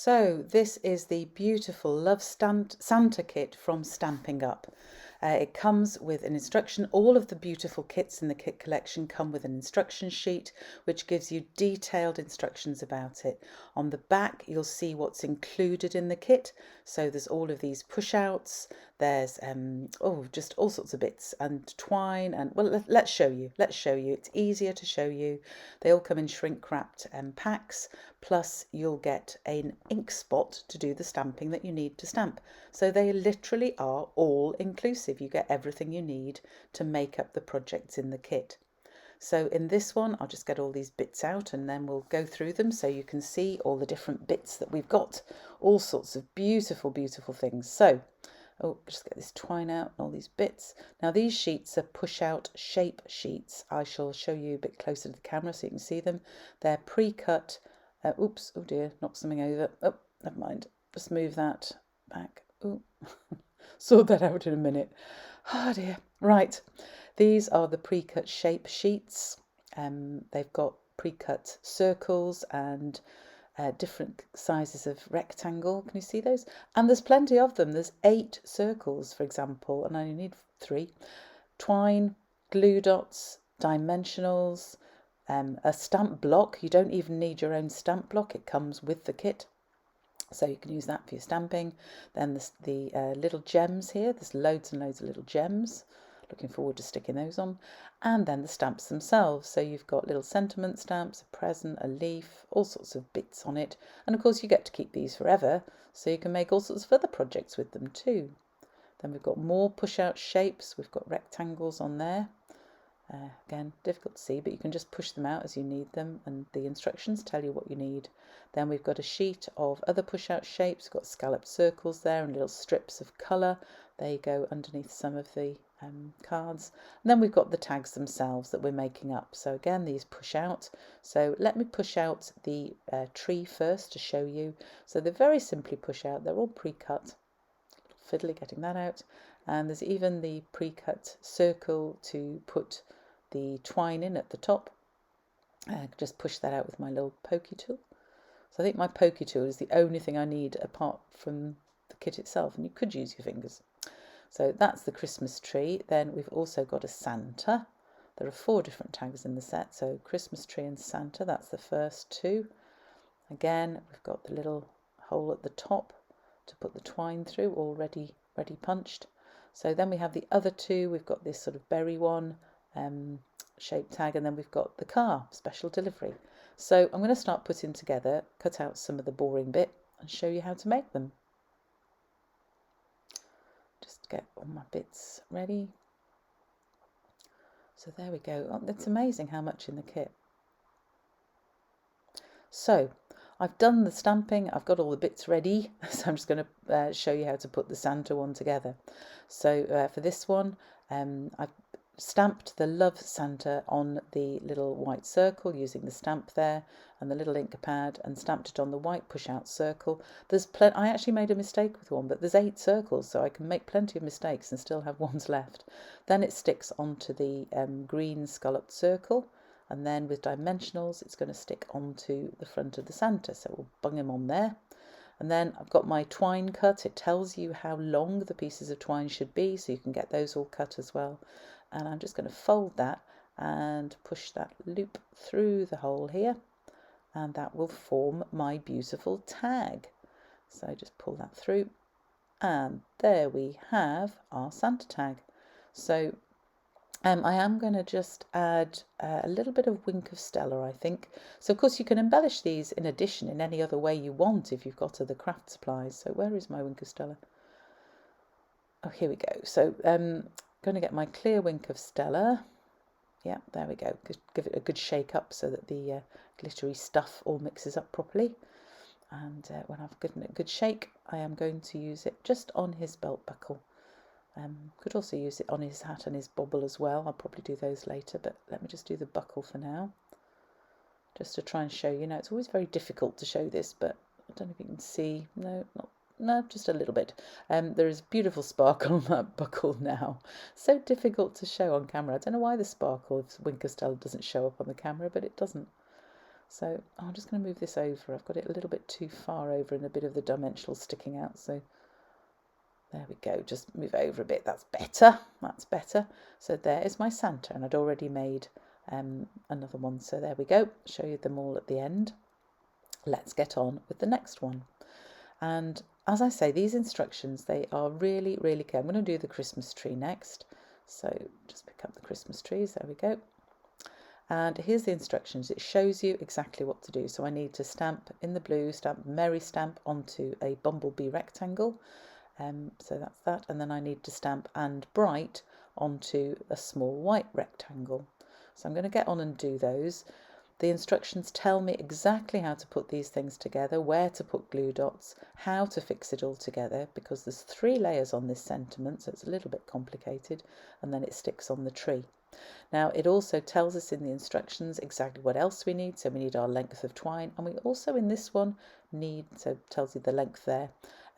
So this is the beautiful Love Santa kit from Stamping Up. It comes with an instruction. All of the beautiful kits in the kit collection come with an instruction sheet which gives you detailed instructions about it. On the back you'll see what's included in the kit. So there's all of these push outs, there's just all sorts of bits and twine, and well, let's show you. It's easier to show you. They all come in shrink wrapped packs, plus you'll get an ink spot to do the stamping that you need to stamp. So they literally are all inclusive. You get everything you need to make up the projects in the kit. So in this one, I'll just get all these bits out and then we'll go through them so you can see all the different bits that we've got. All sorts of beautiful, beautiful things. So, just get this twine out and all these bits. Now these sheets are push-out shape sheets. I shall show you a bit closer to the camera so you can see them. They're pre-cut. Oops, oh dear, knocked something over. Oh, never mind. Just move that back. Oh, sort that out in a minute. Oh dear. Right, these are the pre-cut shape sheets. They've got pre-cut circles and different sizes of rectangle. Can you see those? And there's plenty of them. There's 8 circles, for example, and I only need 3. Twine, glue dots, dimensionals, a stamp block. You don't even need your own stamp block. It comes with the kit. So you can use that for your stamping. Then the little gems here. There's loads and loads of little gems. Looking forward to sticking those on. And then the stamps themselves. So you've got little sentiment stamps, a present, a leaf, all sorts of bits on it. And of course you get to keep these forever. So you can make all sorts of other projects with them too. Then we've got more push-out shapes. We've got rectangles on there. Again, difficult to see, but you can just push them out as you need them, and the instructions tell you what you need. Then we've got a sheet of other push-out shapes. We've got scalloped circles there and little strips of colour. There you go, underneath some of the cards. And then we've got the tags themselves that we're making up. So again, these push out. So let me push out the tree first to show you. So they're very simply push out. They're all pre-cut. Fiddly getting that out. And there's even the pre-cut circle to put the twine in at the top. Just push that out with my little pokey tool. So I think my pokey tool is the only thing I need apart from the kit itself, and you could use your fingers. So that's the Christmas tree. Then we've also got a Santa. There are 4 different tags in the set, so Christmas tree and Santa, that's the first 2. Again, we've got the little hole at the top to put the twine through, all ready punched. So then we have the other 2. We've got this sort of berry one, shape tag, and then we've got the car, special delivery. So I'm going to start putting together, cut out some of the boring bit and show you how to make them. Just get all my bits ready. So there we go. Oh, it's amazing how much in the kit. So I've done the stamping, I've got all the bits ready, so I'm just going to show you how to put the Santa one together. So for this one, I've stamped the Love Santa on the little white circle using the stamp there and the little ink pad, and stamped it on the white push-out circle. I actually made a mistake with one, but there's 8 circles, so I can make plenty of mistakes and still have ones left. Then it sticks onto the green scalloped circle, and then with dimensionals it's going to stick onto the front of the Santa, so we'll bung him on there. And then I've got my twine cut. It tells you how long the pieces of twine should be, so you can get those all cut as well. And I'm just going to fold that and push that loop through the hole here, and that will form my beautiful tag. So just pull that through, and there we have our Santa tag. So I am going to just add a little bit of Wink of Stella, I think. So of course you can embellish these in addition in any other way you want if you've got other craft supplies. So where is my Wink of Stella? Oh, here we go. So going to get my clear Wink of Stella. Yeah, there we go. Give it a good shake up so that the glittery stuff all mixes up properly. And when I've given it a good shake, I am going to use it just on his belt buckle. Could also use it on his hat and his bobble as well. I'll probably do those later, but let me just do the buckle for now, just to try and show you. Now, it's always very difficult to show this, but I don't know if you can see. No, just a little bit. There is beautiful sparkle on that buckle now. So difficult to show on camera. I don't know why the sparkle of Wink of Stella doesn't show up on the camera, but it doesn't. So I'm just going to move this over. I've got it a little bit too far over and a bit of the dimensional sticking out. So there we go. Just move over a bit. That's better. That's better. So there is my Santa, and I'd already made another one. So there we go. Show you them all at the end. Let's get on with the next one. And as I say, these instructions, they are really, really good. I'm going to do the Christmas tree next. So just pick up the Christmas trees. There we go. And here's the instructions. It shows you exactly what to do. So I need to stamp in the blue, stamp Merry stamp onto a bumblebee rectangle. So that's that. And then I need to stamp and bright onto a small white rectangle. So I'm going to get on and do those. The instructions tell me exactly how to put these things together, where to put glue dots, how to fix it all together, because there's 3 layers on this sentiment, so it's a little bit complicated, and then it sticks on the tree. Now, it also tells us in the instructions exactly what else we need. So we need our length of twine, and we also in this one need, so it tells you the length there,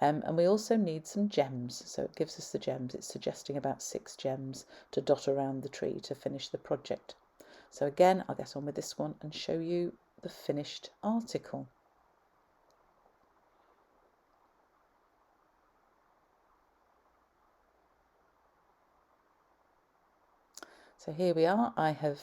and we also need some gems. So it gives us the gems. It's suggesting about 6 gems to dot around the tree to finish the project. So again, I'll get on with this one and show you the finished article. So here we are. I have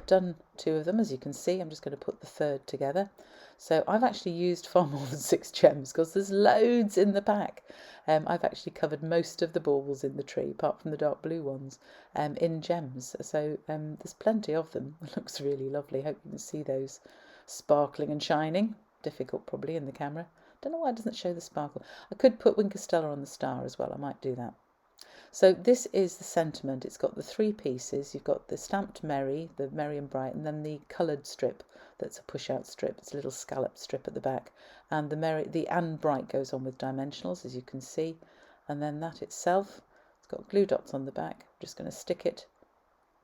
done 2 of them, as you can see. I'm just going to put the 3rd together. So I've actually used far more than 6 gems because there's loads in the pack. I've actually covered most of the baubles in the tree, apart from the dark blue ones, in gems. So there's plenty of them. It looks really lovely. Hope you can see those sparkling and shining. Difficult probably in the camera. Don't know why it doesn't show the sparkle. I could put Winker Stella on the star as well. I might do that. So this is the sentiment. It's got the 3 pieces. You've got the stamped Merry, the Merry and Bright, and then the coloured strip that's a push-out strip. It's a little scallop strip at the back. And the and Bright goes on with dimensionals, as you can see. And then that itself, it's got glue dots on the back. I'm just going to stick it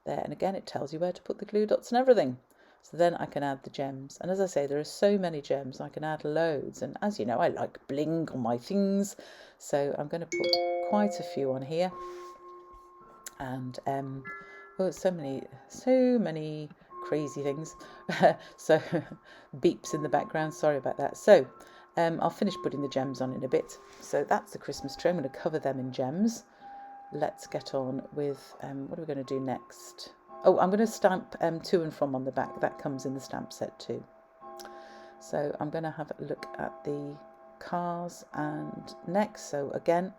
there. And again, it tells you where to put the glue dots and everything. So then I can add the gems. And as I say, there are so many gems, I can add loads. And as you know, I like bling on my things. So I'm going to put quite a few on here. And oh, so many crazy things. So beeps in the background, sorry about that. So I'll finish putting the gems on in a bit. So that's the Christmas tree. I'm going to cover them in gems. Let's get on with what are we going to do next? Oh, I'm going to stamp to and from on the back. That comes in the stamp set too. So I'm going to have a look at the cars and next. So again,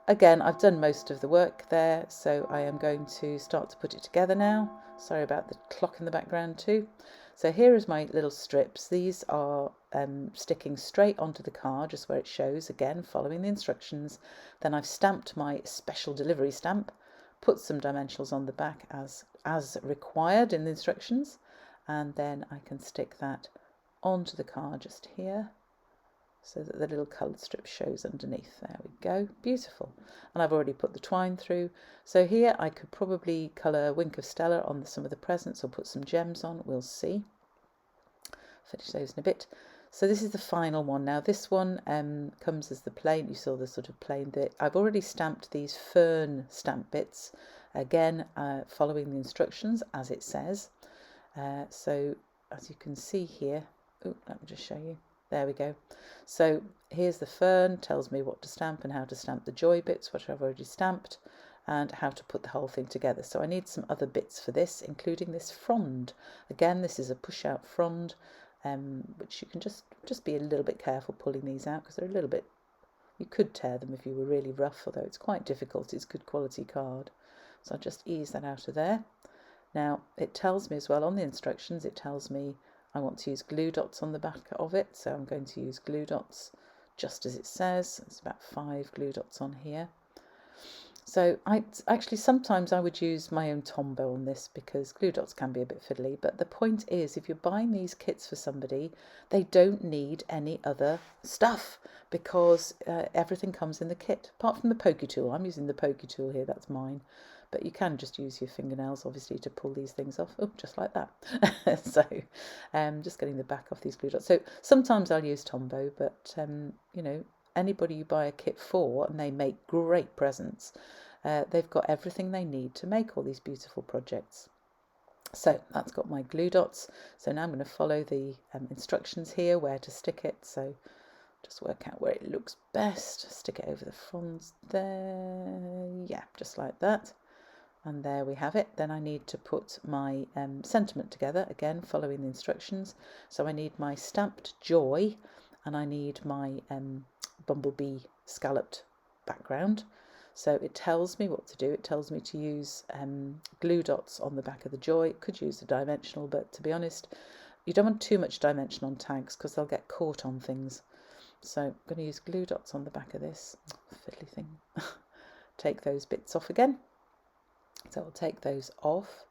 I've done most of the work there, so I am going to start to put it together now. Sorry about the clock in the background too. So here is my little strips. These are sticking straight onto the car, just where it shows, again, following the instructions. Then I've stamped my special delivery stamp, put some dimensionals on the back as required in the instructions, and then I can stick that onto the car just here, so that the little coloured strip shows underneath. There we go, beautiful. And I've already put the twine through. So here I could probably colour Wink of Stella on some of the presents or put some gems on, we'll see. Finish those in a bit. So this is the final one. Now this one comes as the plain, you saw the sort of plain bit. I've already stamped these fern stamp bits, again following the instructions as it says. So as you can see here, oh, let me just show you. There we go. So here's the fern, tells me what to stamp and how to stamp the joy bits, which I've already stamped, and how to put the whole thing together. So I need some other bits for this, including this frond. Again, this is a push-out frond, which you can just be a little bit careful pulling these out because they're a little bit, you could tear them if you were really rough, although it's quite difficult. It's good quality card. So I'll just ease that out of there. Now, it tells me as well on the instructions, it tells me I want to use glue dots on the back of it, so I'm going to use glue dots just as it says. It's about 5 glue dots on here. So sometimes I would use my own Tombow on this because glue dots can be a bit fiddly, but the point is if you're buying these kits for somebody, they don't need any other stuff because everything comes in the kit, apart from the pokey tool. I'm using the pokey tool here, that's mine. But you can just use your fingernails, obviously, to pull these things off. Oh, just like that. So just getting the back off these glue dots. So sometimes I'll use Tombow, but, you know, anybody you buy a kit for, and they make great presents, they've got everything they need to make all these beautiful projects. So that's got my glue dots. So now I'm going to follow the instructions here where to stick it. So just work out where it looks best. Stick it over the fronds there. Yeah, just like that. And there we have it. Then I need to put my sentiment together, again following the instructions. So I need my stamped joy and I need my bumblebee scalloped background. So it tells me what to do. It tells me to use glue dots on the back of the joy. It could use the dimensional, but to be honest, you don't want too much dimension on tags because they'll get caught on things. So I'm going to use glue dots on the back of this fiddly thing. Take those bits off again. So I'll take those off.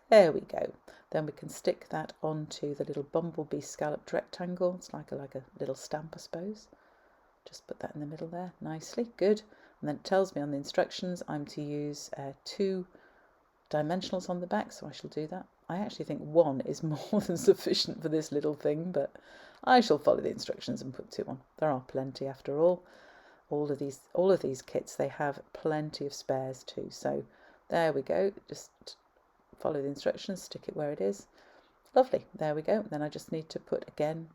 There we go. Then we can stick that onto the little bumblebee scalloped rectangle. It's like a little stamp, I suppose. Just put that in the middle there nicely. Good. And then it tells me on the instructions I'm to use 2 dimensionals on the back, so I shall do that. I actually think 1 is more than sufficient for this little thing, but I shall follow the instructions and put 2 on. There are plenty after all. All of these kits, they have plenty of spares too. So there we go. Just follow the instructions, stick it where it is. Lovely. There we go. Then I just need to put the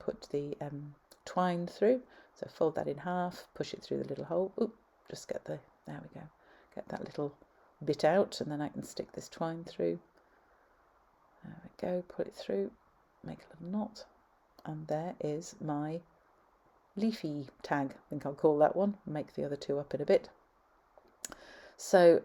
twine through. So fold that in half, push it through the little hole. Oop, just there we go. Get that little bit out, and then I can stick this twine through. There we go, put it through, make a little knot, and there is my leafy tag. I think I'll call that one. Make the other 2 up in a bit. So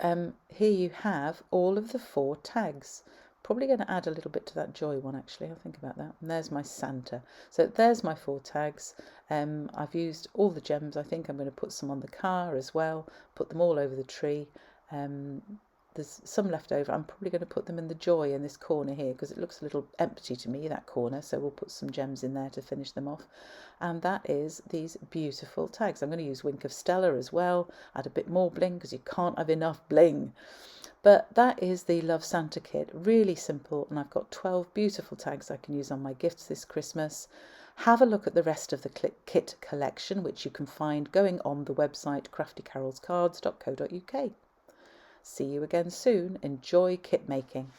here you have all of the 4 tags. Probably going to add a little bit to that joy one actually, I'll think about that. And there's my Santa. So there's my 4 tags. I've used all the gems. I think I'm going to put some on the car as well, put them all over the tree. There's some left over. I'm probably going to put them in the joy in this corner here because it looks a little empty to me, that corner, so we'll put some gems in there to finish them off. And that is these beautiful tags. I'm going to use Wink of Stella as well, add a bit more bling because you can't have enough bling. But that is the Love Santa kit, really simple, and I've got 12 beautiful tags I can use on my gifts this Christmas. Have a look at the rest of the kit collection, which you can find going on the website craftycarolscards.co.uk. See you again soon. Enjoy kit making.